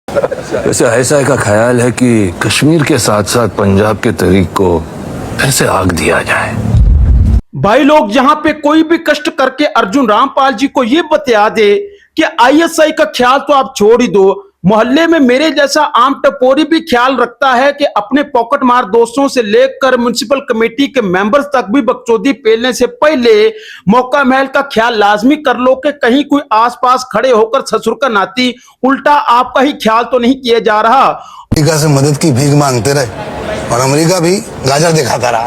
वैसे ऐसा का ख्याल है कि कश्मीर के साथ साथ पंजाब के तहरीक को ऐसे आग दिया जाए। भाई लोग, जहां पे कोई भी कष्ट करके अर्जुन रामपाल जी को ये बता दे कि आईएसआई का ख्याल तो आप छोड़ ही दो, मोहल्ले में मेरे जैसा आम टपोरी भी ख्याल रखता है कि अपने पॉकेट मार दोस्तों से लेकर म्युनिसिपल कमेटी के मेंबर्स तक भी बकचोदी पेलने से पहले मौका महल का ख्याल लाजमी कर लो कि कहीं कोई आसपास खड़े होकर ससुर का नाती उल्टा आपका ही ख्याल तो नहीं किया जा रहा। अमेरिका से मदद की भीख मांगते रहे और अमेरिका भी गाजर दिखाता रहा।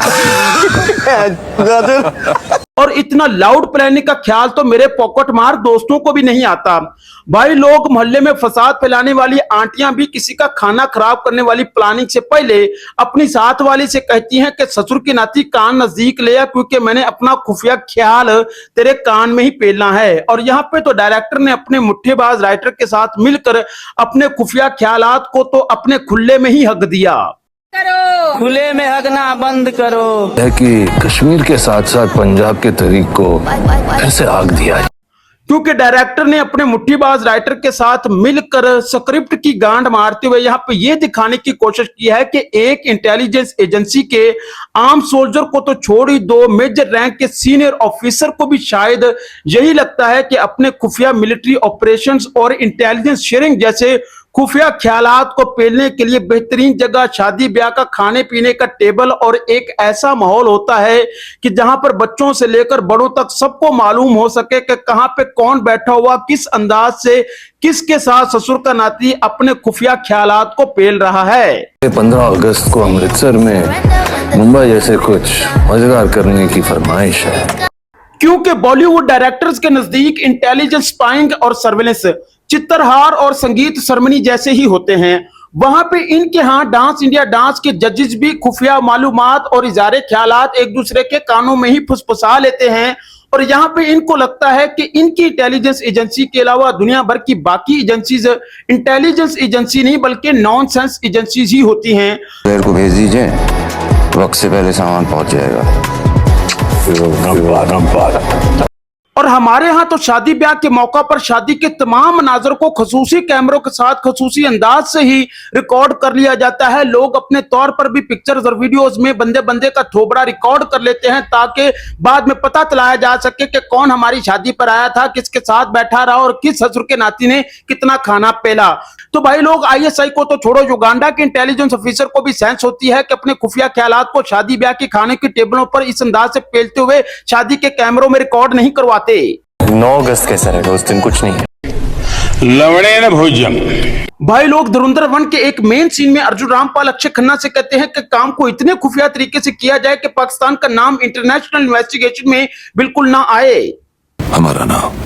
गाजर। और इतना लाउड प्लानिंग का ख्याल तो मेरे पॉकेट मार दोस्तों को भी नहीं आता। भाई लोग, मोहल्ले में फसाद फैलाने वाली आंटियां भी किसी का खाना खराब करने वाली प्लानिंग से पहले अपनी साथ वाली से कहती हैं कि ससुर की नाती कान नजदीक ले आ, क्योंकि मैंने अपना खुफिया ख्याल तेरे कान में ही पेलना है। और यहाँ पे तो डायरेक्टर ने अपने मुट्ठीबाज राइटर के साथ मिलकर अपने खुफिया ख्यालात को तो अपने खुले में ही हक दिया। खुले में हगना बंद करो। है कि कश्मीर के साथ साथ पंजाब के तहरीक को ऐसे आग दिया जाए, क्योंकि डायरेक्टर ने अपने मुट्ठीबाज राइटर के साथ मिलकर स्क्रिप्ट की गांड मारते हुए यहाँ पे ये दिखाने की कोशिश की है कि एक इंटेलिजेंस एजेंसी के आम सोल्जर को तो छोड़ ही दो, मेजर रैंक के सीनियर ऑफिसर को भी शायद यही लगता है कि अपने खुफिया मिलिट्री ऑपरेशंस और इंटेलिजेंस शेयरिंग जैसे खुफिया ख्यालात को पेलने के लिए बेहतरीन जगह शादी ब्याह का खाने पीने का टेबल और एक ऐसा माहौल होता है कि जहां पर बच्चों से लेकर बड़ों तक सबको मालूम हो सके कि कहां पे कौन बैठा हुआ किस अंदाज से किसके साथ ससुर का नाती अपने खुफिया ख्यालात को पेल रहा है। 15 अगस्त को अमृतसर में मुंबई जैसे कुछ मजेदार करने की फरमाइश है, क्योंकि बॉलीवुड डायरेक्टर्स के नजदीक इंटेलिजेंस स्पाइंग और सर्वेलेंस चित्रहार और संगीत सरमनी जैसे ही होते हैं। वहां पे इनके यहाँ डांस इंडिया डांस के जजेस भी खुफिया मालूमात और इजारे ख्यालात एक दूसरे के कानों में ही फुसफुसा लेते हैं। और यहाँ पे इनको लगता है कि इनकी इंटेलिजेंस एजेंसी के अलावा दुनिया भर की बाकी एजेंसीज इंटेलिजेंस एजेंसी नहीं बल्कि नॉनसेंस एजेंसीज ही होती हैं। को भेज दीजिए, वक्त से पहले सामान पहुंच जाएगा। और हमारे यहाँ तो शादी ब्याह के मौका पर शादी के तमाम मनाजर को खसूसी कैमरों के साथ खसूसी अंदाज से ही रिकॉर्ड कर लिया जाता है। लोग अपने तौर पर भी पिक्चर्स और वीडियोस में बंदे बंदे का थोबड़ा रिकॉर्ड कर लेते हैं ताकि बाद में पता चलाया जा सके कि कौन हमारी शादी पर आया था, किसके साथ बैठा रहा और किस ससुर के नाती ने कितना खाना पेला। तो भाई लोग, आईएसआई को तो छोड़ो, युगांडा के इंटेलिजेंस ऑफिसर को भी सेंस होती है कि अपने खुफिया ख्यालात को शादी ब्याह के खाने की टेबलों पर इस अंदाज से पेलते हुए शादी के कैमरों में रिकॉर्ड नहीं करवाते। 9 अगस्त कैसा रहेगा उस दिन? कुछ नहीं है। लवड़े न भोजन। भाई लोग, धुरंधर 1 के एक मेन सीन में अर्जुन रामपाल अक्षय खन्ना से कहते हैं कि काम को इतने खुफिया तरीके से किया जाए कि पाकिस्तान का नाम इंटरनेशनल इन्वेस्टिगेशन में बिल्कुल ना आए। हमारा नाम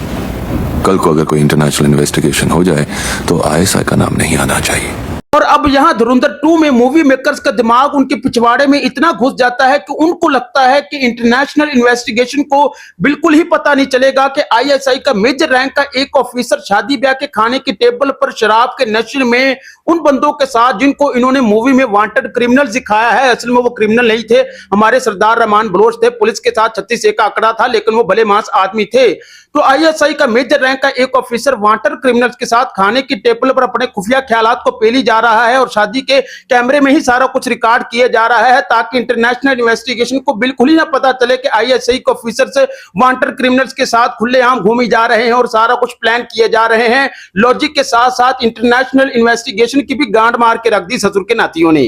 कल को अगर कोई इंटरनेशनल इन्वेस्टिगेशन हो जाए तो आईएसआई का नाम नहीं आना चाहिए। और अब यहाँ धुरंधर 2 में मूवी मेकर्स का दिमाग उनके पिछवाड़े में इतना घुस जाता है कि उनको लगता है कि इंटरनेशनल इन्वेस्टिगेशन को बिल्कुल ही पता नहीं चलेगा कि आईएसआई का मेजर रैंक का एक ऑफिसर शादी ब्याह के खाने की टेबल पर शराब के नशे में उन बंदों के साथ जिनको इन्होंने मूवी में वांटेड क्रिमिनल दिखाया है, असल में वो क्रिमिनल नहीं थे, हमारे सरदार रहमान बलोच थे। पुलिस के साथ 36A का आंकड़ा था, लेकिन वो भले मांस आदमी थे। तो आईएसआई का मेजर रैंक का एक ऑफिसर वांटेड क्रिमिनल्स के साथ खाने की टेबल पर अपने खुफिया ख्यालात को पेली जा रहा है और शादी के कैमरे में ही सारा कुछ रिकॉर्ड किया जा रहा है ताकि इंटरनेशनल इन्वेस्टिगेशन को बिल्कुल ही ना पता चले कि आईएसआई के ऑफिसर से वांटेड क्रिमिनल्स के साथ खुलेआम घूमी जा रहे हैं और सारा कुछ प्लान किए जा रहे हैं। लॉजिक के साथ साथ इंटरनेशनल इन्वेस्टिगेशन की भी गांड मार के रख दी ससुर के नातियों ने।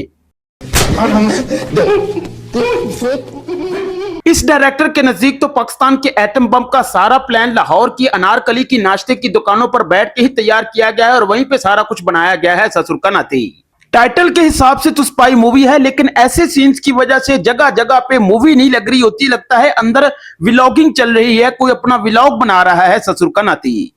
इस डायरेक्टर के नजदीक तो पाकिस्तान के एटम बम का सारा प्लान लाहौर की अनारकली की नाश्ते की दुकानों पर बैठ के ही तैयार किया गया है और वहीं पे सारा कुछ बनाया गया है ससुर का नाती। टाइटल के हिसाब से तो स्पाई मूवी है, लेकिन ऐसे सीन्स की वजह से जगह जगह पे मूवी नहीं लग रही होती, लगता है अंदर व्लॉगिंग चल रही है, कोई अपना व्लॉग बना रहा है ससुर का नाती।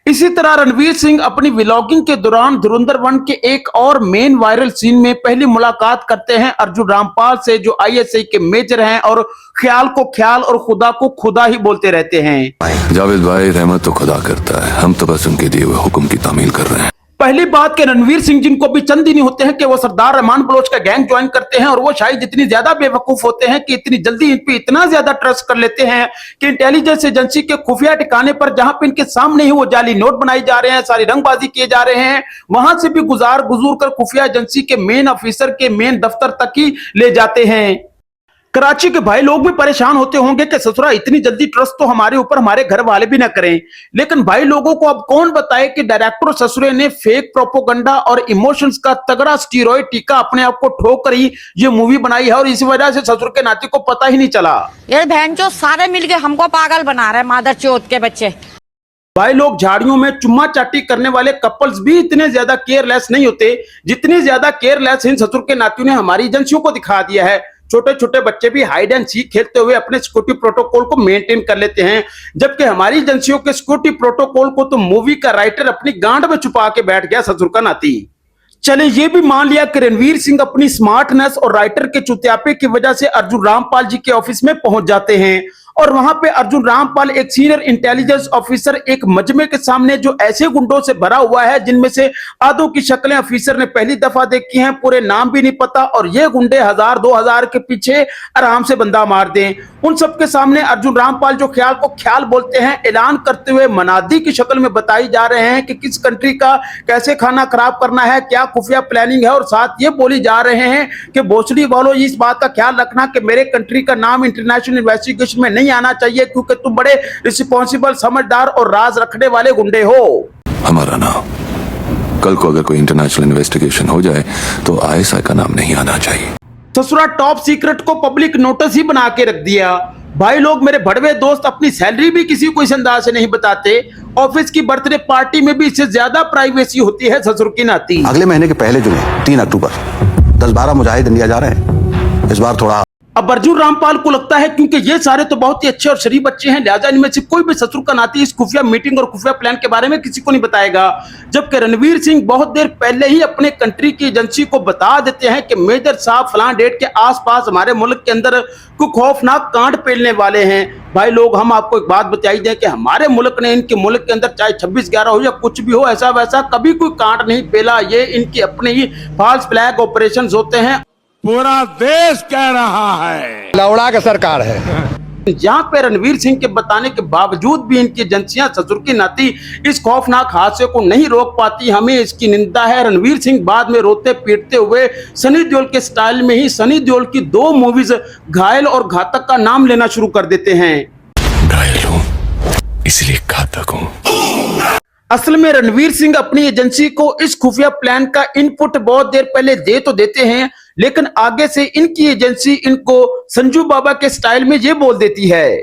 इसी तरह रणवीर सिंह अपनी व्लॉगिंग के दौरान धुरंधर 1 के एक और मेन वायरल सीन में पहली मुलाकात करते हैं अर्जुन रामपाल से, जो आईएसआई के मेजर हैं और ख्याल को ख्याल और खुदा को खुदा ही बोलते रहते हैं। जावेद भाई, रहमत तो खुदा करता है, हम तो बस उनके दिए हुए हुक्म की तामील कर रहे हैं। पहली बात कि रणवीर सिंह जिनको भी चंद दिन होते हैं कि वो सरदार रहमान बलोच का गैंग ज्वाइन करते हैं और वो शायद इतनी ज्यादा बेवकूफ होते हैं कि इतनी जल्दी इन पे इतना ज्यादा ट्रस्ट कर लेते हैं कि इंटेलिजेंस एजेंसी के खुफिया ठिकाने पर जहां पे इनके सामने ही वो जाली नोट बनाए जा रहे हैं, सारी रंगबाजी किए जा रहे हैं, वहां से भी गुजूर कर खुफिया एजेंसी के मेन ऑफिसर के मेन दफ्तर तक ही ले जाते हैं। कराची के भाई लोग भी परेशान होते होंगे कि ससुरा इतनी जल्दी ट्रस्ट तो हमारे ऊपर हमारे घर वाले भी ना करें, लेकिन भाई लोगों को अब कौन बताए कि डायरेक्टर ससुरे ने फेक प्रोपोगंडा और इमोशंस का तगड़ा स्टीरॉयड टीका अपने आप को ठोक कर ही ये मूवी बनाई है और इसी वजह से ससुर के नाते को पता ही नहीं चला। ये बहन जो सारे मिलके हमको पागल बना रहे हैं, मादर चौथ के बच्चे। भाई लोग झाड़ियों में चुम्मा चाटी करने वाले कपल्स भी इतने ज्यादा केयरलेस नहीं होते जितनी ज्यादा केयरलेस इन ससुर के नातियों ने हमारी एजेंसियों को दिखा दिया है। छोटे छोटे बच्चे भी हाइड एंड सीक खेलते हुए अपने सिक्योरिटी प्रोटोकॉल को मेंटेन कर लेते हैं, जबकि हमारी एजेंसियों के सिक्योरिटी प्रोटोकॉल को तो मूवी का राइटर अपनी गांड में छुपा के बैठ गया ससुर का नाती। चले ये भी मान लिया कि रणवीर सिंह अपनी स्मार्टनेस और राइटर के चुतियापे की वजह से अर्जुन रामपाल जी के ऑफिस में पहुंच जाते हैं और वहां पे अर्जुन रामपाल एक सीनियर इंटेलिजेंस ऑफिसर एक मजमे के सामने जो ऐसे गुंडों से भरा हुआ है जिनमें से आधों की शक्लें ऑफिसर ने पहली दफा देखी हैं, पूरे नाम भी नहीं पता, और ये गुंडे 1000-2000 के पीछे आराम से बंदा मार दें। उन सबके सामने अर्जुन रामपाल जो ख्याल को ख्याल बोलते हैं ऐलान करते हुए मनादी की शक्ल में बताई जा रहे हैं कि किस कंट्री का कैसे खाना खराब करना है, क्या खुफिया प्लानिंग है, और साथ ये बोली जा रहे हैं कि भोसड़ी वालों इस बात का ख्याल रखना कि मेरे कंट्री का नाम इंटरनेशनल इन्वेस्टिगेशन में नहीं आना चाहिए क्योंकि तुम बड़े रिस्पॉन्सिबल, समझदार और राज रखने वाले गुंडे हो। हमारा नाम कल को अगर कोई इंटरनेशनल इन्वेस्टिगेशन हो जाए तो आईएसआई का नाम नहीं आना चाहिए। ससुरा टॉप सीक्रेट को पब्लिक नोटिस ही बना के रख दिया। भाई लोग मेरे भड़वे दोस्त अपनी सैलरी भी किसी को इस अंदाज से नहीं बताते, ऑफिस की बर्थडे पार्टी में भी इससे ज्यादा प्राइवेसी होती है ससुर की नाती। अगले महीने के पहले जुमे 3 अक्टूबर 10-12 मुजाहिद इंडिया जा रहे हैं। इस बार थोड़ा अब अर्जुन रामपाल को लगता है क्योंकि ये सारे तो बहुत ही अच्छे और शरीफ बच्चे हैं, लिहाजा इनमें से कोई भी ससुर का नाती इस खुफिया मीटिंग और खुफिया प्लान के बारे में किसी को नहीं बताएगा, जबकि रणवीर सिंह बहुत देर पहले ही अपने कंट्री की एजेंसी को बता देते हैं कि मेजर साहब फलां डेट के आसपास हमारे मुल्क के अंदर कुछ खौफनाक कांड पेलने वाले हैं। भाई लोग हम आपको एक बात बताई दें कि हमारे मुल्क ने इनके मुल्क के अंदर चाहे 26/11 हो या कुछ भी हो, ऐसा वैसा कभी कोई कांड नहीं पेला। ये इनके अपने ही फॉल्स फ्लैग ऑपरेशन होते हैं। पूरा देश कह रहा है लौड़ा का सरकार है। जहां पे रणवीर सिंह के बताने के बावजूद भी इनकी एजेंसियां ससुर की नाती इस खौफनाक हादसे को नहीं रोक पाती, हमें इसकी निंदा है। रणवीर सिंह बाद में रोते पीटते हुए सनी देओल के स्टाइल में ही सनी देओल की 2 मूवीज घायल और घातक का नाम लेना शुरू कर देते हैं। घायल हूं इसलिए घातक हूं। असल में रणवीर सिंह अपनी एजेंसी को इस खुफिया प्लान का इनपुट बहुत देर पहले दे तो देते हैं, लेकिन आगे से इनकी एजेंसी इनको संजू बाबा के स्टाइल में ये बोल देती है,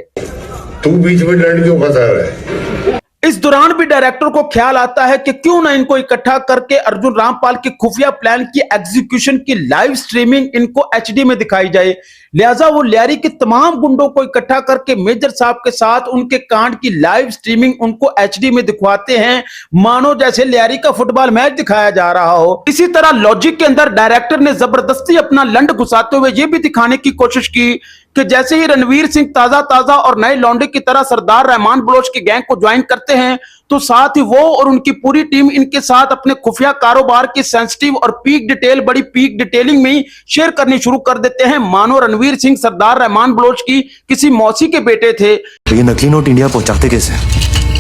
तू बीच में डंड क्यों फंसा रहा है। इस दौरान भी डायरेक्टर को ख्याल आता है कि क्यों ना इनको इकट्ठा करके अर्जुन रामपाल की खुफिया प्लान की एग्जीक्यूशन की लाइव स्ट्रीमिंग इनको एचडी में दिखाई जाए। लिहाजा वो लियारी के तमाम गुंडों को इकट्ठा करके मेजर साहब के साथ उनके कांड की लाइव स्ट्रीमिंग उनको एचडी में दिखवाते हैं, मानो जैसे लियारी का फुटबॉल मैच दिखाया जा रहा हो। इसी तरह लॉजिक के अंदर डायरेक्टर ने जबरदस्ती अपना लंड घुसाते हुए ये भी दिखाने की कोशिश की कि जैसे ही रणवीर सिंह ताजा और नए लौंडे की तरह सरदार रहमान बलोच की गैंग को ज्वाइन करते हैं तो साथ ही वो और उनकी पूरी टीम इनके साथ अपने खुफिया कारोबार की सेंसिटिव और पीक डिटेल बड़ी पीक डिटेलिंग में ही शेयर करनी शुरू कर देते हैं, मानो रणवीर सिंह सरदार रहमान बलोच की किसी मौसी के बेटे थे। लेकिन नकली नोट इंडिया पहुंचाते कैसे?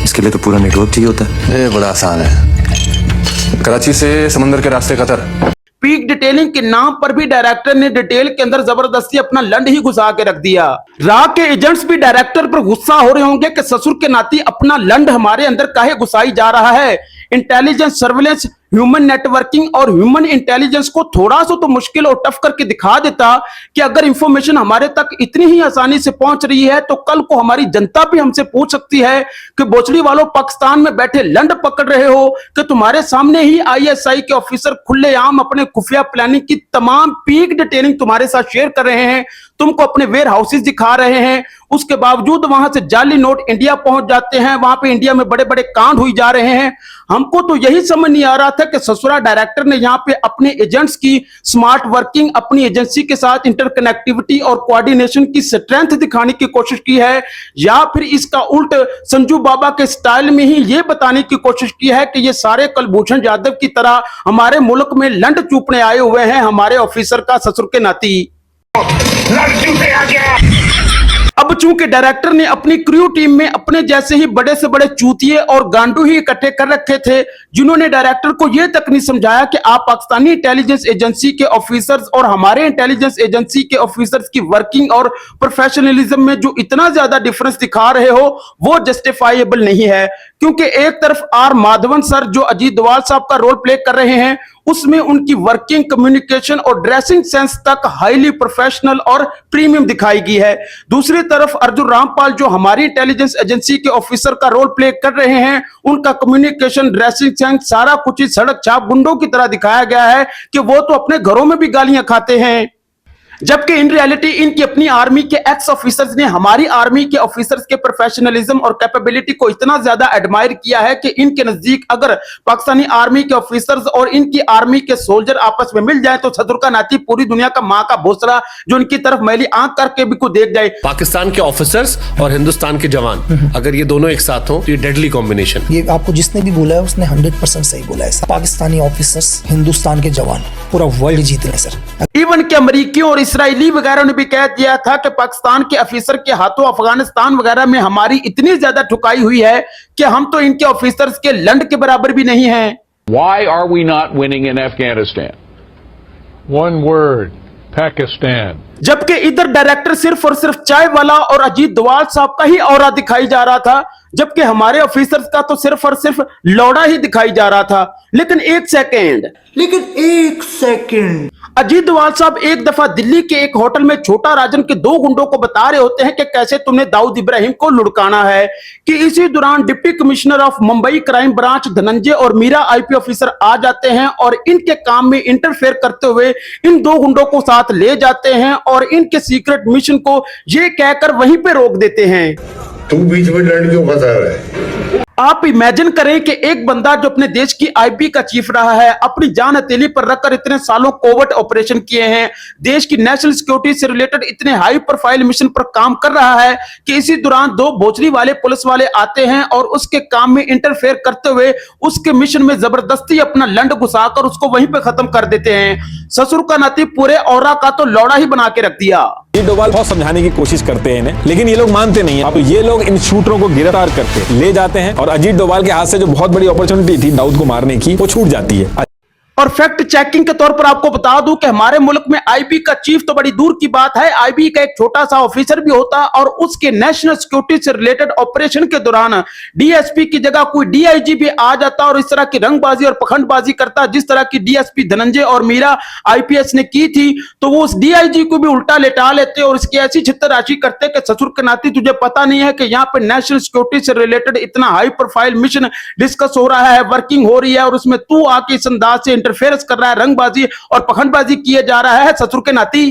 इसके लिए तो पूरा नेटवर्क चाहिए होता है। ये बड़ा आसान है। कराची से समंदर के रास्ते कतर। पीक डिटेलिंग के नाम पर भी डायरेक्टर ने डिटेल के अंदर जबरदस्ती अपना लंड ही घुसा के रख दिया। राह के एजेंट्स भी डायरेक्टर पर गुस्सा हो रहे होंगे कि ससुर के नाती अपना लंड हमारे अंदर काहे घुसाई जा रहा है। इंटेलिजेंस, सर्विलेंस, ह्यूमन नेटवर्किंग और ह्यूमन इंटेलिजेंस को थोड़ा सा तो मुश्किल और टफ करके दिखा देता कि अगर इंफॉर्मेशन हमारे तक इतनी ही आसानी से पहुंच रही है तो कल को हमारी जनता भी हमसे पूछ सकती है कि बोचड़ी वालों पाकिस्तान में बैठे लंड पकड़ रहे हो कि तुम्हारे सामने ही आईएसआई के ऑफिसर खुलेआम अपने खुफिया प्लानिंग की तमाम पीक डिटेलिंग तुम्हारे साथ शेयर कर रहे हैं, तुमको अपने वेयर हाउसेज दिखा रहे हैं, उसके बावजूद वहां से जाली नोट इंडिया पहुंच जाते हैं, वहां पे इंडिया में बड़े बड़े कांड हुई जा रहे हैं। हमको तो यही समझ नहीं आ रहा था है कि ससुरा डायरेक्टर ने यहाँ पे अपने एजेंट्स की स्मार्ट वर्किंग, अपनी एजेंसी के साथ इंटरकनेक्टिविटी और कोऑर्डिनेशन की स्ट्रेंथ दिखाने की कोशिश की है, या फिर इसका उल्ट संजू बाबा के स्टाइल में ही ये बताने की कोशिश की है कि ये सारे कुलभूषण यादव की तरह हमारे मुल्क में लंड चूपने आए हुए हैं हमारे ऑफिसर का ससुर के नाती। अब चूंकि डायरेक्टर ने अपनी क्रू टीम में अपने जैसे ही बड़े से बड़े चूतिए और गांडू ही इकट्ठे कर रखे थे, जिन्होंने डायरेक्टर को यह तक नहीं समझाया कि आप पाकिस्तानी इंटेलिजेंस एजेंसी के ऑफिसर्स और हमारे इंटेलिजेंस एजेंसी के ऑफिसर्स की वर्किंग और प्रोफेशनलिज्म में जो इतना ज्यादा डिफरेंस दिखा रहे हो वो जस्टिफाइबल नहीं है। क्योंकि एक तरफ आर माधवन सर जो अजीत डोभाल साहब का रोल प्ले कर रहे हैं, उसमें उनकी वर्किंग, कम्युनिकेशन और ड्रेसिंग सेंस तक हाईली प्रोफेशनल और प्रीमियम दिखाई गई है। दूसरी तरफ अर्जुन रामपाल जो हमारी इंटेलिजेंस एजेंसी के ऑफिसर का रोल प्ले कर रहे हैं, उनका कम्युनिकेशन, ड्रेसिंग सेंस सारा कुछ ही सड़क छाप गुंडों की तरह दिखाया गया है कि वो तो अपने घरों में भी गालियां खाते हैं, जबकि इन रियलिटी इनकी अपनी आर्मी के एक्स ऑफिसर्स ने हमारी आर्मी के ऑफिसर्स के प्रोफेशनलिज्म और कैपेबिलिटी को इतना ज्यादा एडमायर किया है कि इनके नजदीक अगर पाकिस्तानी आर्मी के ऑफिसर्स और इनकी आर्मी के सोल्जर आपस में मिल जाए तो सदर का नाती पूरी दुनिया का मां का भोसड़ा जो इनकी तरफ मैली आंख करके भी को देख जाए। पाकिस्तान के ऑफिसर्स और हिंदुस्तान के जवान अगर ये दोनों एक साथ हो तो ये डेडली कॉम्बिनेशन। ये आपको जिसने भी बोला है उसने 100% सही बोला है। पाकिस्तानी ऑफिसर्स, हिंदुस्तान के जवान, पूरा वर्ल्ड जीत रहे हैं सर। इवन के अमेरिकियों और इसराइली वगैरह ने भी कह दिया था कि पाकिस्तान के ऑफिसर के हाथों अफगानिस्तान वगैरह में हमारी इतनी ज्यादा ठुकाई हुई है कि हम तो इनके ऑफिसर्स के लंड के बराबर भी नहीं हैं। Why are we not winning in Afghanistan? One word, Pakistan. जबकि इधर डायरेक्टर सिर्फ और सिर्फ चाय वाला और अजीत डोभाल साहब का ही ऑरा दिखाई जा रहा था, जबकि हमारे ऑफिसर्स का तो सिर्फ और सिर्फ लौड़ा ही दिखाई जा रहा था। लेकिन एक सेकंड अजीत डोभाल साहब एक दफा दिल्ली के एक होटल में छोटा राजन के दो गुंडों को बता रहे होते हैं कि कैसे तुमने दाऊद इब्राहिम को लुढ़काना है, कि इसी दौरान deputy commissioner of Mumbai crime branch Dhananjay और मीरा आईपी ऑफिसर आ जाते हैं और इनके काम में इंटरफेयर करते हुए इन दो गुंडों को साथ ले जाते हैं और इनके सीक्रेट मिशन को ये कहकर वहीं पे रोक देते हैं। तू बीच में लड़ क्यों फंसा रहा है? आप इमेजिन करें कि एक बंदा जो अपने देश की आईबी का चीफ रहा है, अपनी जान हथेली पर रखकर इतने सालों कोवर्ट ऑपरेशन किए हैं, देश की नेशनल सिक्योरिटी से रिलेटेड इतने हाई प्रोफाइल मिशन पर काम कर रहा है कि इसी दौरान दो भोसड़ी वाले पुलिस वाले आते हैं और उसके काम में इंटरफेयर करते हुए उसके मिशन में जबरदस्ती अपना लंड घुसाकर उसको वहीं पे खत्म कर देते हैं। ससुर का नाती पूरे औरा का तो लौड़ा ही बना के रख दिया। ये डोभाल बहुत समझाने की कोशिश करते हैं इन्हें, लेकिन ये लोग मानते नहीं है। अब ये लोग इन शूटरों को गिरफ्तार करके ले जाते हैं और अजीत डोभाल के हाथ से जो बहुत बड़ी अपॉर्चुनिटी थी दाऊद को मारने की वो छूट जाती है। और फैक्ट चेकिंग के तौर पर आपको बता दूं कि हमारे मुल्क में आईबी का चीफ तो बड़ी दूर की बात है, आईबी का एक छोटा सा ऑफिसर भी होता और उसके नेशनल सिक्योरिटी से रिलेटेड ऑपरेशन के दौरान डीएसपी की जगह कोई डीआईजी भी आ जाता और इस तरह की रंगबाजी और पखंडबाजी करता जिस तरह की डीएसपी धनंजय और मीरा आईपीएस ने की थी, तो वो उस डीआईजी को भी उल्टा लेटा लेते और इसकी ऐसी छित्तराशी करते कि ससुर के नाती तुझे पता नहीं है कि यहाँ पे नेशनल सिक्योरिटी से रिलेटेड इतना हाई प्रोफाइल मिशन डिस्कस हो रहा है, वर्किंग हो रही है और उसमें तू आके इस अंदाज से इंटरफेरेंस कर रहा है, रंगबाजी और पखंडबाजी किए जा रहा है ससुर के नाती।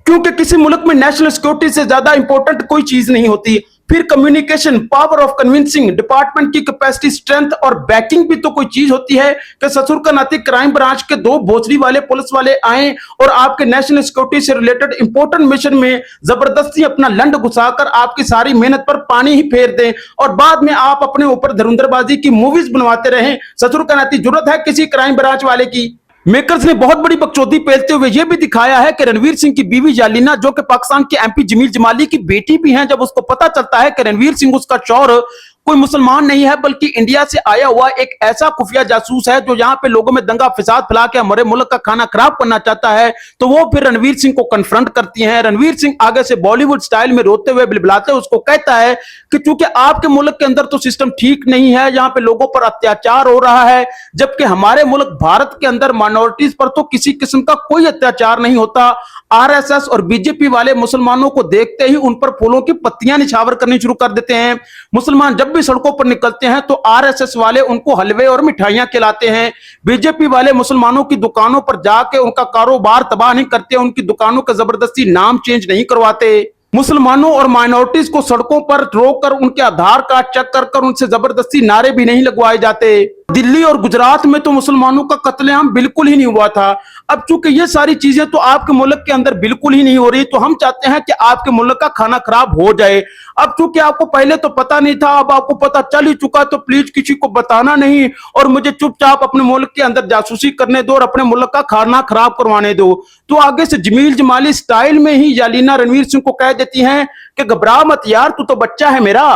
क्योंकि किसी मुल्क में नेशनल सिक्योरिटी से ज्यादा इंपॉर्टेंट कोई चीज नहीं होती। फिर communication, power of convincing, department की कैपेसिटी, स्ट्रेंथ और बैकिंग भी तो कोई चीज होती है कि ससुर का नाती क्राइम ब्रांच के दो भोसड़ी वाले पुलिस वाले आए और आपके नेशनल सिक्योरिटी से रिलेटेड इंपॉर्टेंट मिशन में जबरदस्ती अपना लंड घुसाकर आपकी सारी मेहनत पर पानी ही फेर दें और बाद में आप अपने ऊपर धुरंधरबाजी की मूवीज बनवाते रहें। ससुर का नाती जरूरत है किसी क्राइम ब्रांच वाले की? मेकर्स ने बहुत बड़ी बकचोदी पेलते हुए यह भी दिखाया है कि रणवीर सिंह की बीवी जालिना जो कि पाकिस्तान के एमपी जमील जमाली की बेटी भी हैं, जब उसको पता चलता है कि रणवीर सिंह उसका शौहर कोई मुसलमान नहीं है बल्कि इंडिया से आया हुआ एक ऐसा खुफिया जासूस है जो यहाँ पे लोगों में दंगा फिसाद फैला के हमारे मुल्क का खाना खराब करना चाहता है, तो वो फिर रणवीर सिंह को कन्फ्रंट करती हैं। रणवीर सिंह आगे से बॉलीवुड स्टाइल में रोते हुए बिलबिलाते उसको कहता है कि चूंकि आपके मुल्क के अंदर तो सिस्टम ठीक नहीं है, यहाँ पे लोगों पर अत्याचार हो रहा है, जबकि हमारे मुल्क भारत के अंदर माइनॉरिटीज पर तो किसी किस्म का कोई अत्याचार नहीं होता। आरएसएस और बीजेपी वाले मुसलमानों को देखते ही उन पर फूलों की पत्तियां निछावर करनी शुरू कर देते हैं। मुसलमान जब भी सड़कों पर निकलते हैं तो आरएसएस वाले उनको हलवे और मिठाइयां खिलाते हैं। बीजेपी वाले मुसलमानों की दुकानों पर जाके उनका कारोबार तबाह नहीं करते, उनकी दुकानों का जबरदस्ती नाम चेंज नहीं करवाते। मुसलमानों और माइनॉरिटीज को सड़कों पर रोककर उनके आधार कार्ड चेक कर उनसे जबरदस्ती नारे भी नहीं लगवाए जाते। दिल्ली और गुजरात में तो मुसलमानों का कत्लेआम बिल्कुल ही नहीं हुआ था। अब चूंकि ये सारी चीजें तो आपके मुल्क के अंदर बिल्कुल ही नहीं हो रही, तो हम चाहते हैं कि आपके मुल्क का खाना खराब हो जाए। अब चूंकि आपको पहले तो पता नहीं था, अब आपको पता चल ही चुका, तो प्लीज किसी को बताना नहीं और मुझे चुपचाप अपने मुल्क के अंदर जासूसी करने दो और अपने मुल्क का खाना खराब करवाने दो। तो आगे से जमील जमाली स्टाइल में ही यालीना रणवीर सिंह को कह देती हैं कि घबरा मत यार, तू तो बच्चा है मेरा।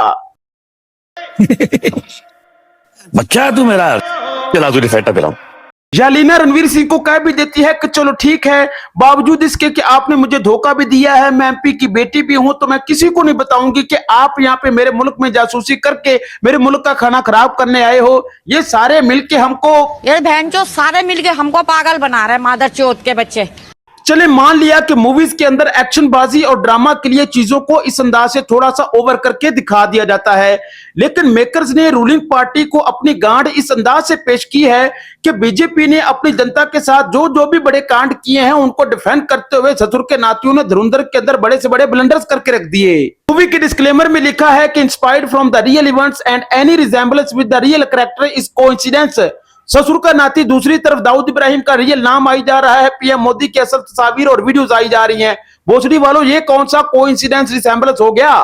बच्चा है तू मेरा, चला तुझे फैटा पिलाऊं। यालीना रणवीर सिंह को कह भी देती है कि चलो ठीक है, बावजूद इसके कि आपने मुझे धोखा भी दिया है, मैं एमपी की बेटी भी हूं, तो मैं किसी को नहीं बताऊंगी कि आप यहाँ पे मेरे मुल्क में जासूसी करके मेरे मुल्क का खाना खराब करने आए हो। ये सारे मिलके हमको, ये बहन चो सारे मिलके हमको पागल बना रहे हैं, मादर चोद के बच्चे। चले मान लिया कि मूवीज के अंदर एक्शनबाजी और ड्रामा के लिए चीजों को इस अंदाज से थोड़ा सा ओवर करके दिखा दिया जाता है, लेकिन मेकर्स ने रूलिंग पार्टी को अपनी गांड इस अंदाज से पेश की है कि बीजेपी ने अपनी जनता के साथ जो जो भी बड़े कांड किए हैं उनको डिफेंड करते हुए ससुर के नातियों ने धुरंधर के अंदर बड़े से बड़े ब्लंडर्स करके रख दिए। मूवी के डिस्क्लेमर में लिखा है कि inspired from the real events and any resemblance with the real character is coincidence. ससुर का नाती, दूसरी तरफ दाऊद इब्राहिम का रियल नाम आई जा रहा है, पीएम मोदी की असल तस्वीर और वीडियोस आई जा रही हैं। भोसड़ी वालों, ये कौन सा कोइंसिडेंस रिसेंबलेंस हो गया?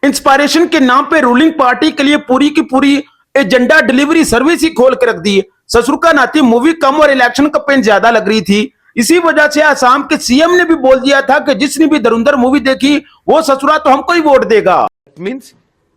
इंस्पायरेशन के नाम पे रूलिंग पार्टी के लिए पूरी की पूरी एजेंडा डिलीवरी सर्विस ही खोल के रख दी। ससुर का नाती मूवी कम और इलेक्शन कैंपेन ज्यादा लग रही थी, इसी वजह से असम के सीएम ने भी बोल दिया था कि जिसने भी धुरंधर मूवी देखी वो ससुरा तो हमको ही वोट देगा। मीन्स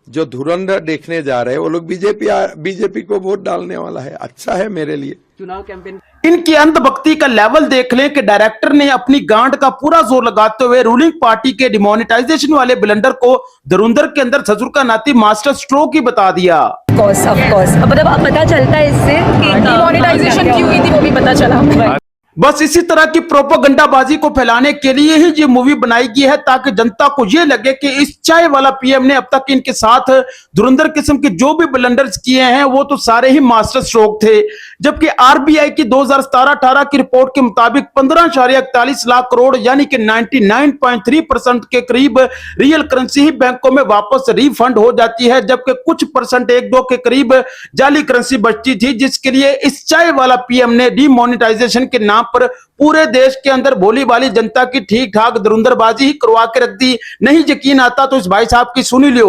जो धुरंधर देखने जा रहे हैं वो लोग बीजेपी को वोट डालने वाला है। अच्छा है मेरे लिए। चुनाव कैंपेन इनकी अंधभक्ति का लेवल देख लें कि डायरेक्टर ने अपनी गांड का पूरा जोर लगाते हुए रूलिंग पार्टी के डिमोनेटाइजेशन वाले ब्लंडर को धुरंधर के अंदर ससुर का नाती मास्टर स्ट्रोक ही बता दिया। ऑफ कोर्स मतलब अब पता चलता है इससे कि डिमोनेटाइजेशन क्यों हुई थी, वो भी पता चला। बस इसी तरह की प्रोपेगेंडाबाजी को फैलाने के लिए ही ये मूवी बनाई गई है, ताकि जनता को ये लगे कि इस चाय वाला पीएम ने अब तक इनके साथ धुरंधर किस्म के जो भी ब्लंडर्स किए हैं वो तो सारे ही मास्टर स्ट्रोक थे। जबकि आरबीआई की 2017-18 की रिपोर्ट के मुताबिक 15.41 लाख करोड़ यानी कि 99.3% के करीब रियल करेंसी ही बैंकों में वापस रिफंड हो जाती है, जबकि कुछ परसेंट 1-2 के करीब जाली करेंसी बचती थी, जिसके लिए इस चाय वाला पीएम ने डिमोनेटाइजेशन के नाम पर पूरे देश के अंदर भोली भाली जनता की ठीक ठाक धुरंधरबाजी ही करवा के रख दी। नहीं यकीन आता तो इस भाई साहब की सुनी लियो।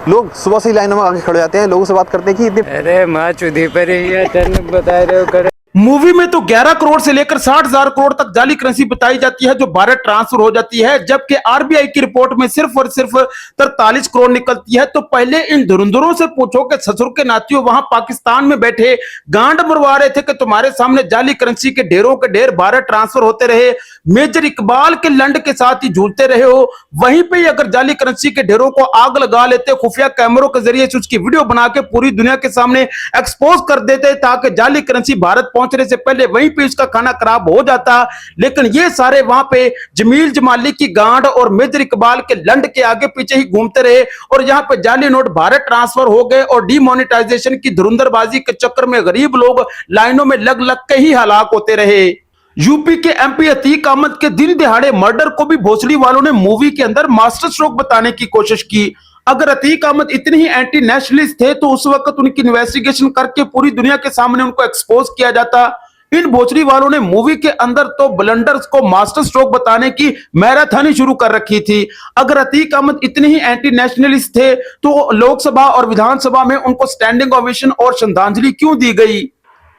लोग सुबह से ही लाइनों में आगे खड़े जाते हैं, लोगों से बात करते हैं कि अरे माँ चुधी पर ही बता रहे हो करे। मूवी में तो 11 करोड़ से लेकर 60,000 करोड़ तक जाली करेंसी बताई जाती है जो भारत ट्रांसफर हो जाती है, जबकि आरबीआई की रिपोर्ट में सिर्फ और सिर्फ 43 करोड़ निकलती है। तो पहले इन धुरंधरों से पूछो कि ससुर के नातियों वहां पाकिस्तान में बैठे गांड मरवा रहे थे कि तुम्हारे सामने जाली करेंसी के ढेरों के ढेर भारत ट्रांसफर होते रहे, मेजर इकबाल के लंड के साथ ही झूलते रहे हो। वहीं पे अगर जाली करेंसी के ढेरों को आग लगा लेते, खुफिया कैमरों के जरिए से उसकी वीडियो बना के पूरी दुनिया के सामने एक्सपोज कर देते, ताकि जाली करेंसी भारत पहुंचने से पहले वहीं पे उसका खाना खराब हो जाता। लेकिन ये सारे वहां पे जमील जमाली की गांड और मेजर इकबाल के लंड के आगे पीछे ही घूमते रहे और यहाँ पे जाली नोट भारत ट्रांसफर हो गए और डिमोनेटाइजेशन की धुरंधरबाजी के चक्कर में गरीब लोग लाइनों में लग लग के ही हलाक होते रहे। यूपी के एमपी अतीक अहमद के दिन दिहाड़े मर्डर को भी भोसड़ी वालों ने मूवी के अंदर मास्टर स्ट्रोक बताने की कोशिश की। अगर अतीक अहमद इतने ही एंटी नेशनलिस्ट थे तो उस वक्त उनकी इन्वेस्टिगेशन करके पूरी दुनिया के सामने उनको एक्सपोज किया जाता। इन भोसड़ी वालों ने मूवी के अंदर तो ब्लंडर्स को मास्टर स्ट्रोक बताने की मैराथन ही शुरू कर रखी थी। अगर अतीक अहमद इतने ही एंटी नेशनलिस्ट थे तो लोकसभा और विधानसभा में उनको स्टैंडिंग ओवेशन और श्रद्धांजलि क्यों दी गई?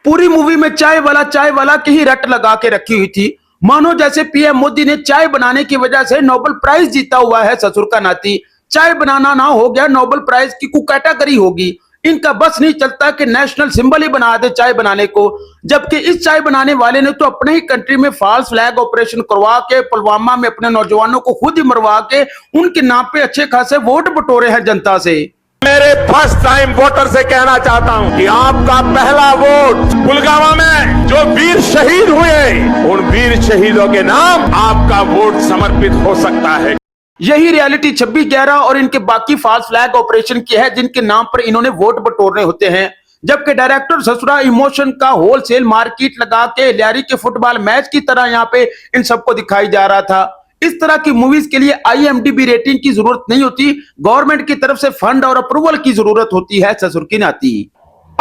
पूरी मूवी में चाय वाला की ही रट लगा के रखी हुई थी, मानो जैसे पीएम मोदी ने चाय बनाने की वजह से नोबेल प्राइज जीता हुआ है ससुर का नाती। चाय बनाना ना हो गया नोबेल प्राइज की कैटेगरी होगी। इनका बस नहीं चलता कि नेशनल सिंबल ही बना दे चाय बनाने को, जबकि इस चाय बनाने वाले ने तो अपने ही कंट्री में फॉल्स फ्लैग ऑपरेशन करवा के पुलवामा में अपने नौजवानों को खुद ही मरवा के उनके नाम पे अच्छे खासे वोट बटोरे हैं जनता से। मेरे फर्स्ट टाइम वोटर से कहना चाहता हूं कि आपका पहला वोट पुलवामा में जो वीर शहीद हुए, उन वीर शहीदों के नाम आपका वोट समर्पित हो सकता है। यही रियलिटी 26/11 और इनके बाकी फॉल्स फ्लैग ऑपरेशन की है जिनके नाम पर इन्होंने वोट बटोरने होते हैं। जबकि डायरेक्टर ससुरा इमोशन का होलसेल मार्केट लगा के लियारी के फुटबॉल मैच की तरह यहाँ पे इन सबको दिखाई जा रहा था। इस तरह की मूवीज के लिए IMDb रेटिंग की जरूरत नहीं होती, गवर्नमेंट की तरफ से फंड और अप्रूवल की जरूरत होती है ससुर की नाती।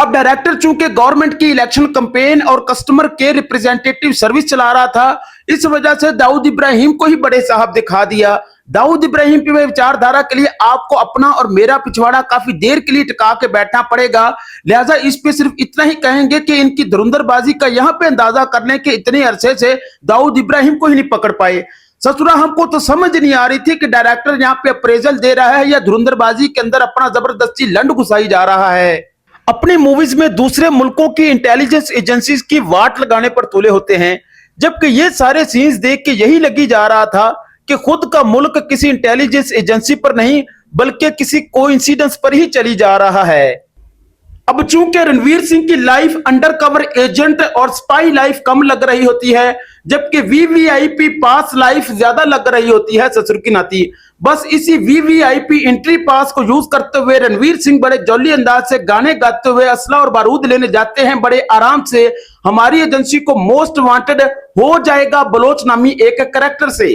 अब डायरेक्टर चूंकि गवर्नमेंट की इलेक्शन कैंपेन और कस्टमर केयर रिप्रेजेंटेटिव सर्विस चला रहा था, इस वजह से दाऊद इब्राहिम को ही बड़े साहब दिखा दिया। दाऊद इब्राहिम की विचारधारा के लिए आपको अपना और मेरा पिछवाड़ा काफी देर के लिए टिका के बैठना पड़ेगा। लिहाजा इस पे सिर्फ इतना ही कहेंगे कि इनकी धुरंधरबाजी का यहाँ पे अंदाजा करने के इतने अरसे से दाऊद इब्राहिम को ही नहीं पकड़ पाए। ससुरा हमको तो समझ नहीं आ रही थी कि डायरेक्टर यहाँ पे अप्रेजल दे रहा है या धुरंधरबाजी के अंदर अपना जबरदस्ती लंड घुसाई जा रहा है। अपनी मूवीज में दूसरे मुल्कों की इंटेलिजेंस एजेंसीज की वाट लगाने पर तुले होते हैं, जबकि ये सारे सीन्स देख के यही लगी जा रहा था कि खुद का मुल्क किसी इंटेलिजेंस एजेंसी पर नहीं बल्कि किसी कोइंसिडेंस पर ही चली जा रहा है। अब चूंकि रणवीर सिंह की लाइफ अंडर कवर एजेंट और स्पाई लाइफ कम लग रही होती है, जबकि वीवीआईपी पास लाइफ ज्यादा लग रही होती है ससुर की नाती। बस इसी वीवीआईपी एंट्री पास को यूज करते हुए रणवीर सिंह बड़े जौली अंदाज से गाने गाते हुए असला और बारूद लेने जाते हैं बड़े आराम से। हमारी एजेंसी को मोस्ट वांटेड हो जाएगा बलोच नामी एक कैरेक्टर से।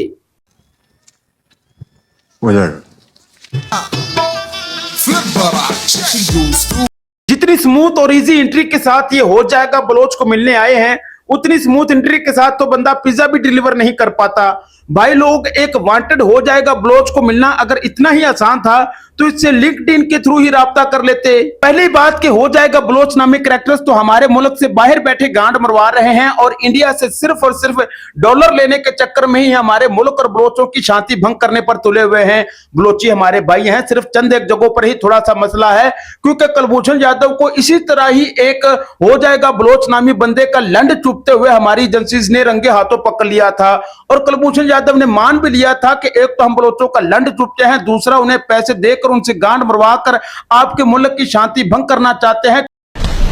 जितनी स्मूथ और इजी एंट्री के साथ ये हो जाएगा बलोच को मिलने आए हैं, उतनी स्मूथ एंट्री के साथ तो बंदा पिज्जा भी डिलीवर नहीं कर पाता। भाई लोग, एक वांटेड हो जाएगा बलोच को मिलना अगर इतना ही आसान था तो इससे लिंक्डइन के थ्रू ही राब्ता कर लेते। पहली बात कि हो जाएगा बलोच नामी कैरेक्टर्स तो हमारे मुल्क से बाहर बैठे गांड मरवा रहे हैं और इंडिया से सिर्फ और सिर्फ डॉलर लेने के चक्कर में ही हमारे मुल्क और बलोचों की शांति भंग करने पर तुले हुए हैं। बलोची हमारे भाई हैं, सिर्फ चंद एक जगहों पर ही थोड़ा सा मसला है, क्योंकि कुलभूषण यादव को इसी तरह ही एक हो जाएगा बलोच नामी बंदे का लंड चुपते हुए हमारी एजेंसीज ने रंगे हाथों पकड़ लिया था और कुलभूषण यादव ने मान भी लिया था कि एक तो हम बलोचों का लंड चुपते हैं, दूसरा उन्हें पैसे देकर उनसे गांड मरवा कर आपके मुल्क की शांति भंग करना चाहते हैं।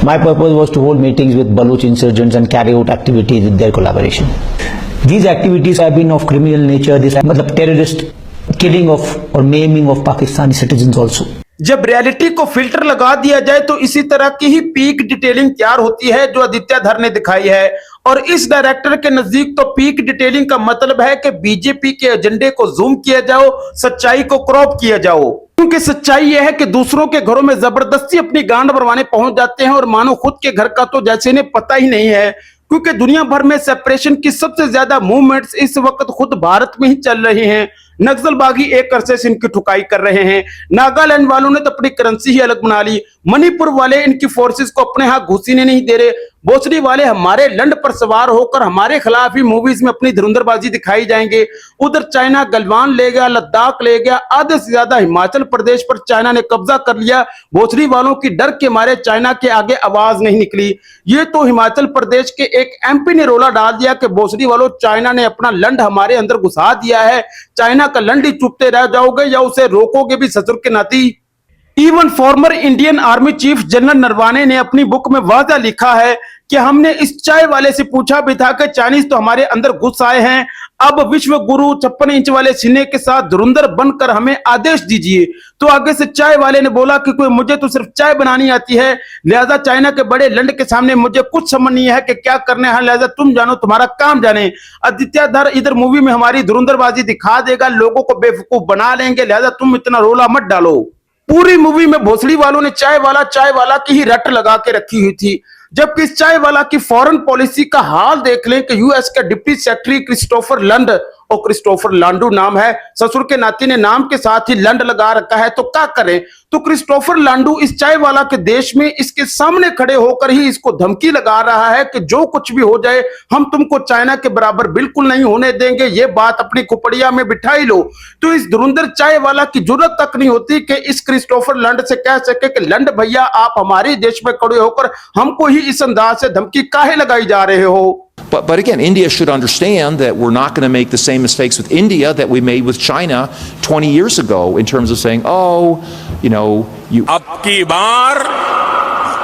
My purpose was to hold meetings with Baloch insurgents and carry out activities with their collaboration. These activities have been of criminal nature. This मतलब terrorist killing of or maiming of Pakistani citizens also. जब reality को filter लगा दिया जाए तो इसी तरह की ही पीक डिटेलिंग तैयार होती है जो आदित्य धर ने दिखाई है। और इस डायरेक्टर के नजदीक तो पीक डिटेलिंग का मतलब है कि बीजेपी के एजेंडे को जूम किया जाओ, सच्चाई को क्रॉप किया जाओ। क्योंकि सच्चाई यह है कि दूसरों के घरों में जबरदस्ती अपनी गांड मरवाने पहुंच जाते हैं और मानो खुद के घर का तो जैसे इन्हें पता ही नहीं है, क्योंकि दुनिया भर में सेपरेशन की सबसे ज्यादा मूवमेंट्स इस वक्त खुद भारत में ही चल रही हैं। नक्सलबागी एक अरसे से इनकी ठुकाई कर रहे हैं। नागालैंड वालों ने तो अपनी करेंसी ही अलग बना ली। मणिपुर वाले इनकी फोर्सेस को अपने यहाँ घुसने नहीं दे रहे। भोसड़ी वाले हमारे लंड पर सवार होकर हमारे खिलाफ ही मूवीज में अपनी धुरंधरबाजी दिखाई जाएंगे। उधर चाइना गलवान ले गया, लद्दाख ले गया, आधे से ज्यादा हिमाचल प्रदेश पर चाइना ने कब्जा कर लिया। भोसड़ी वालों की डर के मारे चाइना के आगे आवाज नहीं निकली। ये तो हिमाचल प्रदेश के एक एमपी ने रोला डाल दिया कि भोसड़ी वालों, चाइना ने अपना लंड हमारे अंदर घुसा दिया है, चाइना का लंड ही चुपते रह जाओगे या उसे रोकोगे भी ससुर के नाती। Even former Indian army chief general Naravane ने अपनी बुक में वाज़ा लिखा है कि हमने इस चाय वाले से पूछा भी था कि चाइनीज तो हमारे अंदर घुस आए हैं, अब विश्व गुरु 56 इंच वाले सीने के साथ धुरंधर बनकर हमें आदेश दीजिए। तो आगे से चाय वाले ने बोला कि कोई मुझे तो सिर्फ चाय बनानी आती है, लिहाजा चाइना के बड़े लंड के सामने मुझे कुछ समझ नहीं है कि क्या करने हैं, लिहाजा तुम जानो, तुम्हारा काम जाने। आदित्य धर इधर मूवी में हमारी धुरंधरबाजी दिखा देगा, लोगों को बेवकूफ बना लेंगे, लिहाजा तुम इतना रोला मत डालो। पूरी मूवी में भोसड़ी वालों ने चाय वाला की ही रट लगा के रखी हुई थी, जबकि इस चाय वाला की फॉरेन पॉलिसी का हाल देख लें कि यूएस के डिप्टी सेक्रेटरी क्रिस्टोफर लंड, और क्रिस्टोफर लांडू नाम है, ससुर के नाती ने नाम के साथ ही लंड लगा रखा है, तो क्या करें। तो क्रिस्टोफर लांडू इस चाय वाला के देश में इसके सामने खड़े होकर ही इसको धमकी लगा रहा है कि जो कुछ भी हो जाए हम तुमको चाइना के बराबर बिल्कुल नहीं होने देंगे, ये बात अपनी खुपड़िया में बिठा ही लो। तो इस धुरंधर चाय वाला की जरूरत तक नहीं होती कि इस क्रिस्टोफर लंड से कह सके कि लंड भैया आप हमारे देश में खड़े होकर हमको ही इस अंदाज से धमकी काहे लगाई जा रहे हो। But again, India should understand that we're not going to make the same mistakes with India that we made with China 20 years ago in terms of saying, oh, you know, you... अब की बार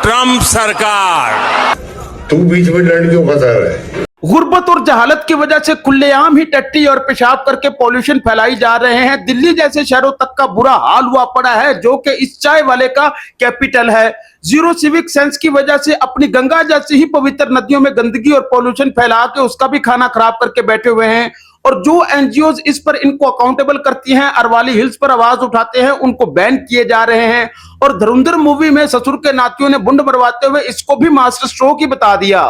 Trump सरकार, तू बीच में land क्यों फंसा रहा है? गुर्बत और जहालत की वजह से खुलेआम ही टट्टी और पेशाब करके पॉल्यूशन फैलाई जा रहे हैं। दिल्ली जैसे शहरों तक का बुरा हाल हुआ पड़ा है, जो कि इस चाय वाले का कैपिटल है। जीरो सिविक सेंस की वजह से अपनी गंगा जैसी ही पवित्र नदियों में गंदगी और पॉल्यूशन फैला के उसका भी खाना खराब करके बैठे हुए हैं। और जो एनजीओ इस पर इनको अकाउंटेबल करती हैं, अरवाली हिल्स पर आवाज उठाते हैं, उनको बैन किए जा रहे हैं। और धुरंधर मूवी में ससुर के नातियों ने बुंड मरवाते हुए इसको भी मास्टर स्ट्रोक ही बता दिया।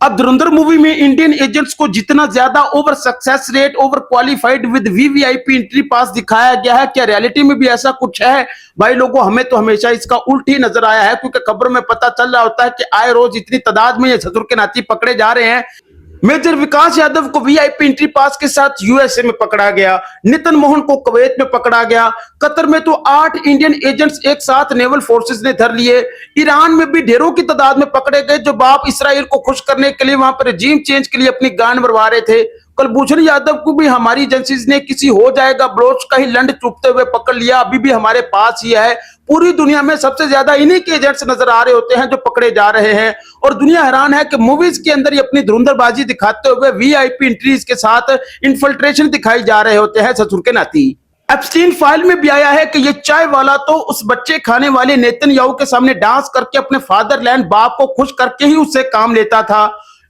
अब धुरंधर मूवी में इंडियन एजेंट्स को जितना ज्यादा over success rate, over qualified with VVIP entry पास दिखाया गया है, क्या रियलिटी में भी ऐसा कुछ है? भाई लोगों, हमें तो हमेशा इसका उल्ट ही नजर आया है, क्योंकि खबरों में पता चल रहा होता है कि आए रोज इतनी तादाद में ये ससुर के नाती पकड़े जा रहे हैं। मेजर विकास यादव को वीआईपी एंट्री पास के साथ यूएसए में पकड़ा गया, नितिन मोहन को कुवैत में पकड़ा गया, कतर में तो 8 इंडियन एजेंट्स एक साथ नेवल फोर्सेस ने धर लिए, ईरान में भी ढेरों की तादाद में पकड़े गए जो बाप इसराइल को खुश करने के लिए वहां पर रजीम चेंज के लिए अपनी गांड मरवा रहे थे। कुलभूषण यादव को भी हमारी एजेंसीज ने किसी हो जाएगा बलोच का ही लंड चुपते हुए पकड़ लिया, अभी भी हमारे पास ही है। पूरी दुनिया में सबसे ज्यादा इन्हीं के एजेंट्स नजर आ रहे होते हैं जो पकड़े जा रहे हैं, और दुनिया हैरान है कि मूवीज के अंदर ये अपनी धुरंधरबाजी दिखाते हुए वीआईपी एंट्रीज के साथ इन्फिल्ट्रेशन दिखाई जा रहे होते हैं ससुर के नाती। एप्स्टीन फाइल में भी आया है कि ये चाय वाला तो उस बच्चे खाने वाले नेतन्याहू के सामने डांस करके अपने फादरलैंड बाप को खुश करके ही उससे काम लेता था।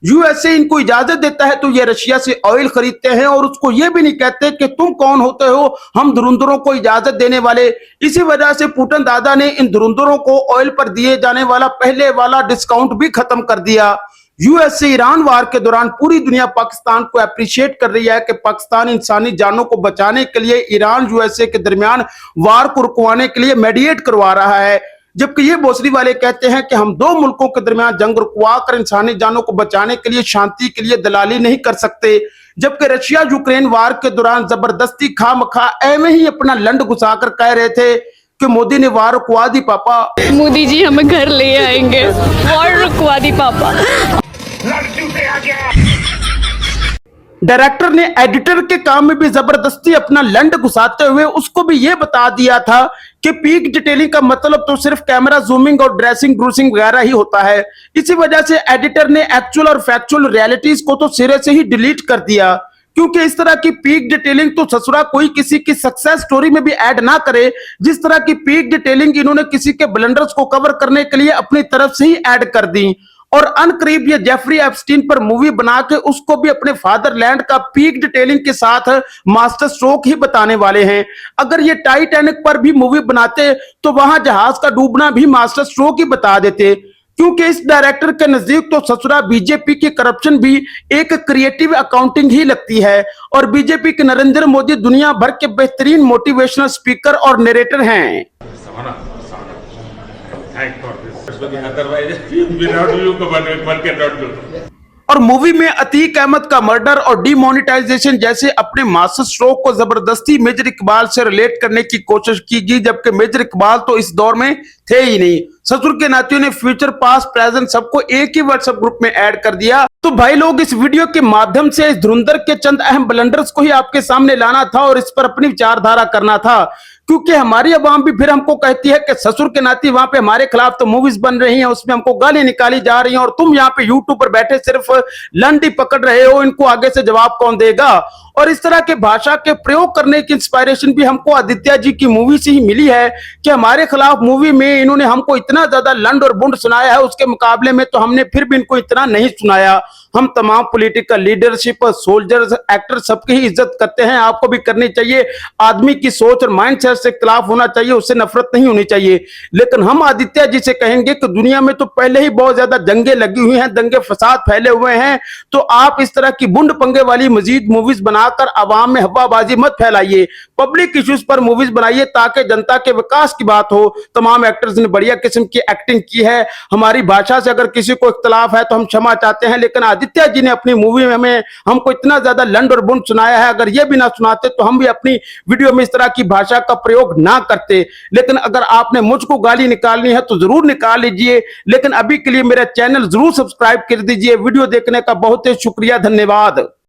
यूएसए इनको इजाजत देता है तो ये रशिया से ऑयल खरीदते हैं और उसको ये भी नहीं कहते कि तुम कौन होते हो हम धुरंधरों को इजाजत देने वाले। इसी वजह से पुतिन दादा ने इन धुरंधरों को ऑयल पर दिए जाने वाला पहले वाला डिस्काउंट भी खत्म कर दिया। यूएसए ईरान वार के दौरान पूरी दुनिया पाकिस्तान को अप्रिशिएट कर रही है कि पाकिस्तान इंसानी जानों को बचाने के लिए ईरान यूएसए के दरमियान वार को रुकवाने के लिए मेडिएट करवा रहा है, जबकि ये भोसड़ी वाले कहते हैं कि हम 2 मुल्कों के दरमियान जंग रुकवा कर इंसानी जानों को बचाने के लिए शांति के लिए दलाली नहीं कर सकते। जबकि रशिया यूक्रेन वार के दौरान जबरदस्ती खामखा एवं ही अपना लंड घुसाकर कह रहे थे कि मोदी ने वार रुकवा दी पापा, मोदी जी हमें घर ले आएंगे, वार रुकवा दी पापा। डायरेक्टर ने एडिटर के काम में भी जबरदस्ती अपना लंड घुसाते हुए उसको भी ये बता दिया था कि पीक डिटेलिंग का मतलब तो सिर्फ कैमरा जूमिंग और ड्रेसिंग ड्रूसिंग वगैरह ही होता है। इसी वजह से एडिटर ने एक्चुअल और फैक्चुअल रियलिटीज को तो सिरे से ही डिलीट कर दिया, क्योंकि इस तरह की पीक डिटेलिंग तो ससुरा कोई किसी की सक्सेस स्टोरी में भी ऐड ना करे, जिस तरह की पीक डिटेलिंग इन्होंने किसी के ब्लंडर्स को कवर करने के लिए अपनी तरफ से ही ऐड कर दी। और अनकरीब ये जेफरी एप्स्टीन पर मूवी बना के उसको भी अपने फादरलैंड का पीक डिटेलिंग के साथ मास्टर स्ट्रोक ही बताने वाले हैं। अगर ये टाइटैनिक पर भी मूवी बनाते तो वहां जहाज का डूबना भी मास्टर स्ट्रोक ही बता देते, क्योंकि इस डायरेक्टर के नजदीक तो ससुरा बीजेपी की करप्शन भी एक क्रिएटिव अकाउंटिंग ही लगती है। और बीजेपी के नरेंद्र मोदी दुनिया भर के बेहतरीन मोटिवेशनल स्पीकर और नरेटर हैं। और मूवी में अतीक अहमद का मर्डर और डीमोनेटाइजेशन जैसे अपने मास्टर स्ट्रोक को जबरदस्ती मेजर इकबाल से रिलेट करने की कोशिश की गई, जबकि मेजर इकबाल तो इस दौर में थे ही नहीं। ससुर के नातियों ने फ्यूचर पास्ट प्रेजेंट सबको एक ही व्हाट्सएप ग्रुप में ऐड कर दिया। तो भाई लोग, इस वीडियो के माध्यम से इस धुरंधर के चंद अहम ब्लंडर्स को ही आपके सामने लाना था और इस पर अपनी विचारधारा करना था, क्योंकि हमारी अवाम भी फिर हमको कहती है कि ससुर के नाती वहां पे हमारे खिलाफ तो मूवीज बन रही हैं, उसमें हमको गाली निकाली जा रही हैं और तुम यहाँ पे यूट्यूब पर बैठे सिर्फ लंडी पकड़ रहे हो, इनको आगे से जवाब कौन देगा। और इस तरह के भाषा के प्रयोग करने की इंस्पायरेशन भी हमको आदित्य जी की मूवी से ही मिली है कि हमारे खिलाफ मूवी में इन्होंने हमको इतना ज्यादा लंड और बुंड सुनाया है, उसके मुकाबले में तो हमने फिर भी इनको इतना नहीं सुनाया। हम तमाम पॉलिटिकल लीडरशिप, सोल्जर्स, एक्टर सबकी ही इज्जत करते हैं, आपको भी करनी चाहिए। आदमी की सोच और माइंडसेट से इख्तिलाफ होना चाहिए, उससे नफरत नहीं होनी चाहिए। लेकिन हम आदित्य जी से कहेंगे कि दुनिया में तो पहले ही बहुत ज्यादा जंगें लगी हुई हैं, दंगे फसाद फैले हुए हैं, तो आप इस तरह की बुंड पंगे वाली मजीद मूवीज बनाकर आवाम में हवाबाजी मत फैलाइए। पब्लिक इश्यूज पर मूवीज बनाइए ताकि जनता के विकास की बात हो। तमाम एक्टर्स ने बढ़िया किस्म की एक्टिंग की है। हमारी भाषा से अगर किसी को इख्तिलाफ है तो हम क्षमा चाहते हैं, लेकिन आदित्य जी ने अपनी मूवी में हमें हमको इतना ज्यादा लंड और बुंड सुनाया है, अगर ये भी ना सुनाते तो हम भी अपनी वीडियो में इस तरह की भाषा का प्रयोग ना करते। लेकिन अगर आपने मुझको गाली निकालनी है तो जरूर निकाल लीजिए, लेकिन अभी के लिए मेरा चैनल जरूर सब्सक्राइब कर दीजिए। वीडियो देखने का बहुत ही शुक्रिया, धन्यवाद।